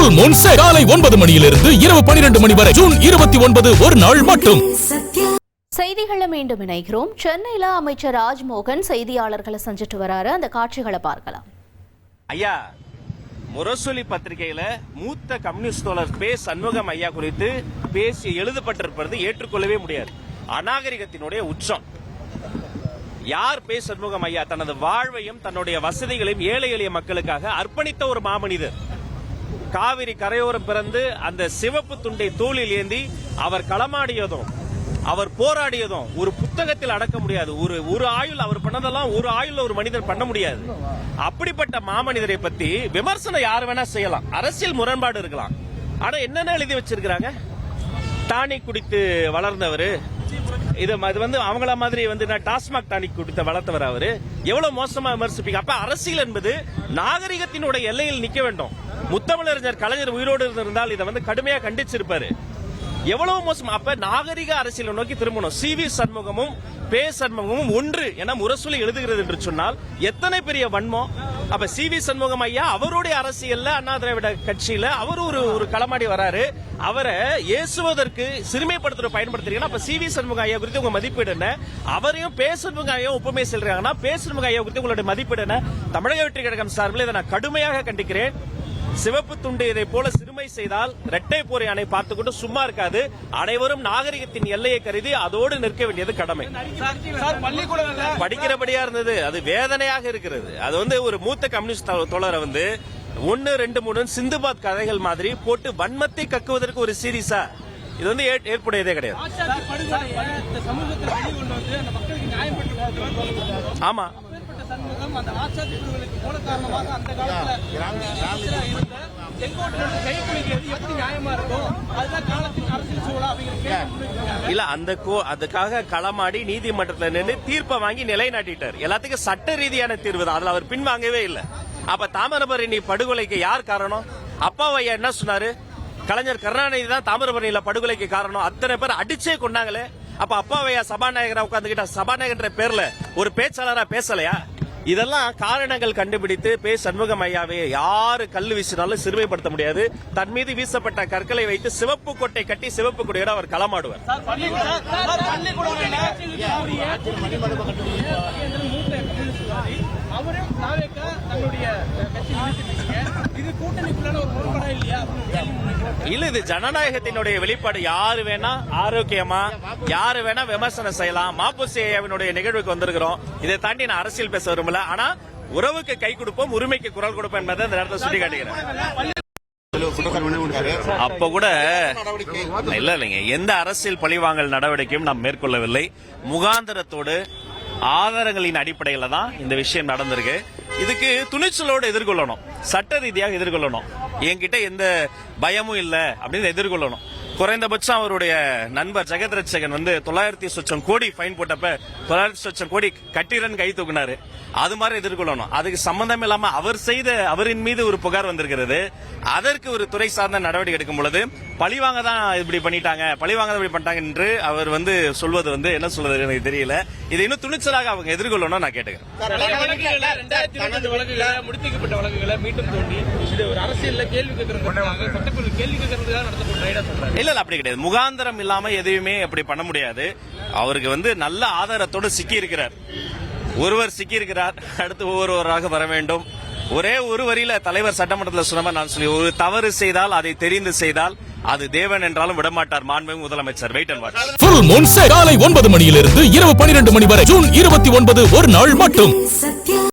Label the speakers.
Speaker 1: Full Moon Sale காலை 9 மணியிலிருந்து இரவு 12 மணி வரை ஜூன் 29 ஒரு நாள் மட்டும்.
Speaker 2: செய்திகளை மீண்டும் இணைகிறோம். சென்னையில அமைச்சர் ராஜ்மோகன் செய்தியாளர்களை சந்திட்டு வராரு. அந்த காட்சிகளை பார்க்கலாம்.
Speaker 3: ஐயா, முரசொலி பத்திரிகையில மூத்த கம்யூனிஸ்ட் தோழர் பே சண்முகம் ஐயா குறித்து பேசி எழுதப்பட்டிருப்பது ஏற்றுக்கொள்ளவே முடியாது. அநாகரிகத்தினுடைய உச்சம். யார் பே சண்முகம் ஐயா? தனது வாழ்வையும் தன்னுடைய வசதிகளையும் ஏழை எளிய மக்களுக்காக அர்ப்பணித்த ஒரு மாமனிதர். காவிரி கரையோரம் பிறந்து அந்த சிவப்பு துண்டை தோளில் ஏந்தி அவர் களமாடியதும் அவர் போராடியதும் ஒரு புத்தகத்தில் அடக்க முடியாது. ஒரு ஆயுள் அவர் பண்ணதெல்லாம் ஒரு ஆயுள் ஒரு மனிதர் பண்ண முடியாது. அப்படிப்பட்ட மாமனிதரை பத்தி விமர்சனம் யார் வேணா செய்யலாம், அரசியல் முரண்பாடு இருக்கலாம். ஆனா என்னென்ன எழுதி வச்சிருக்காங்க? டானிக் குடித்து வளர்ந்தவர், இது வந்து அவங்கள மாதிரி வந்து டாஸ்மாக் டானிக் குடித்த வளர்த்தவர். அவரு எவ்வளவு மோசமா விமர்சிப்பீங்க? அப்ப அரசியல் என்பது நாகரிகத்தினுடைய எல்லையில் நிக்க வேண்டும். முத்தமிழறிஞர் கலைஞர் உயிரோடு இருந்திருந்தால் இதை வந்து கடுமையா கண்டிச்சிருப்பாரு. எவ்வளவு மோசம். அப்ப நாகரிக அரசியலை நோக்கி திரும்பணும். சி.வி. சண்முகமும் பே சண்முகமும் ஒன்று என முரசொலி எழுதுகிறது என்று சொன்னால் எத்தனை பெரிய வன்மம். அப்ப சி.வி. சண்முகம் ஐயா அவருடைய அரசியல்ல அண்ணா திராவிட கட்சியில அவர் ஒரு களமாடி வராரு. அவரை ஏசுவதற்கு சிறுமைப்படுத்துற பயன்படுத்துறீங்கன்னா அப்ப சி.வி. சண்முகம் ஐயா குறித்து உங்க மதிப்பீடு என்ன? அவரையும் பே சண்முகம் ஐயா ஒப்புமை செல்றாங்கன்னா பே சண்முகம் ஐயா குறித்து உங்களுடைய மதிப்பீடு என்ன? தமிழக வெற்றி கழகம் சார்பில் இதை நான் கடுமையாக கண்டிக்கிறேன். சிவப்பு துண்டு இதை போல சிறுமை செய்தால் இரட்டை போர் யானை பார்த்துக்கொண்டு சும்மா இருக்காது. அனைவரும் நாகரிகத்தின் எல்லையை கருதி அதோடு நிற்க வேண்டியது கடமை. படிக்கிறபடியா இருந்தது, அது வேதனையாக இருக்கிறது. அது வந்து ஒரு மூத்த கம்யூனிஸ்ட் தோழரை வந்து 1, 2, 3 சிந்துபாத் கதைகள் மாதிரி போட்டு வன்மத்தை கக்குவதற்கு ஒரு சீரியஸா இது வந்து ஏற்புடையதே கிடையாது. ஆமா, இல்ல அதுக்காக களமாடி நீதிமன்றத்தில் நின்று தீர்ப்பை வாங்கி நிலைநாட்டிட்டார். எல்லாத்துக்கும் சட்ட ரீதியான தீர்வு தான், அதுல அவர் பின்வாங்கவே இல்லை. அப்ப தாமிரபரணி படுகொலைக்கு யார் காரணம்? அப்பாவை என்ன சொன்னாரு? கலைஞர் கருணாநிதி தான் தாமிரபரணியில படுகொலைக்கு காரணம். அத்தனை பேர் அடிச்சே கொண்டாங்களே. அப்ப அப்பாவையா சபாநாயகரா உட்கார்ந்துகிட்ட சபாநாயகர் பேர்ல ஒரு பேச்சாளரா பேசலையா? இதெல்லாம் காரணங்கள் கண்டுபிடித்து பே சண்முகம் ஐயாவை யாரு கல்லு வீசினாலும் சிறுமைப்படுத்த முடியாது. தன் மீது வீசப்பட்ட கற்களை வைத்து சிவப்பு கோட்டை கட்டி சிவப்பு கொடியோட அவர் களமாடுவார். இல்ல, இது ஜனநாயகத்தினுடைய வெளிப்பாடு. யாரு வேணா ஆரோக்கியமா யாரு வேணா விமர்சனம் செய்யலாம். மாப்புசியாவினுடைய நிகழ்வுக்கு வந்திருக்கிறோம். இதை தாண்டி நான் அரசியல் பேச விரும்பல. ஆனா உறவுக்கு கை கொடுப்போம், உரிமைக்கு குரல் கொடுப்போம் என்பதை இந்த நேரத்தில் சுட்டி காட்டுகிறேன். அப்ப கூட இல்லைங்க, எந்த அரசியல் பழிவாங்கல் நடவடிக்கையும் நாம் மேற்கொள்ளவில்லை. முகாந்திரத்தோடு ஆதாரங்களின் அடிப்படையில தான் இந்த விஷயம் நடந்திருக்கு. இதுக்கு துணிச்சலோடு எதிர்கொள்ளணும், சட்ட ரீதியாக எதிர்கொள்ளணும். என்கிட்ட எந்த பயமும் இல்ல அப்படின்னு எதிர்கொள்ளணும். குறைந்தபட்சம் அவருடைய நண்பர் ஜெகத் ரட்சகன் வந்து 900 சொச்சம் கோடி ஃபைன் போட்டப்ப 900 சொச்சம் கோடி கட்டிரன் கை தூக்குனாரு. அது மாதிரி எதிர்கொள்ளணும். அதுக்கு சம்பந்தம் இல்லாம அவரின் மீது ஒரு புகார் வந்திருக்கிறது. அதற்கு ஒரு துறை சார்ந்த நடவடிக்கை எடுக்கும் பொழுது பழிவாங்க தான் இப்படி பண்ணிட்டாங்க, பழிவாங்க தான் இப்படி பண்ணிட்டாங்க என்று அவர் வந்து சொல்வது வந்து என்ன சொல்றது எனக்கு தெரியல. இதை இன்னும் துணிச்சலாக அவங்க எதிர்கொள்ளணும் நான் கேட்டுக்கிறேன்.
Speaker 4: முடிக்கப்பட்ட வழக்குகளை மீண்டும் தோண்டி இது ஒரு அரசியல் கேள்வி
Speaker 3: இல்ல அப்படி கிடையாது. முகாந்திரம் இல்லாம எதையுமே அப்படி பண்ண முடியாது. அவருக்கு வந்து நல்ல ஆதாரத்தோடு சிக்கி இருக்கிறார். ஒருவர் சிக்கி இருக்கிறார், அடுத்து ஒவ்வொருவராக வர வேண்டும். ஒரே ஒரு வரியில தலைவர் சட்டமன்றத்தில் சொன்ன நான் சொல்லி, ஒரு தவறு செய்தால் அதை தெரிந்து செய்தால் அது தேவன் என்றாலும் விடமாட்டார் மாண்புமிகு முதலமைச்சர். Wait and watch.
Speaker 1: Full Moon Sale காலை 9 மணியிலிருந்து இரவு 12 மணி வரை ஜூன் 29 ஒரு நாள் மட்டும்.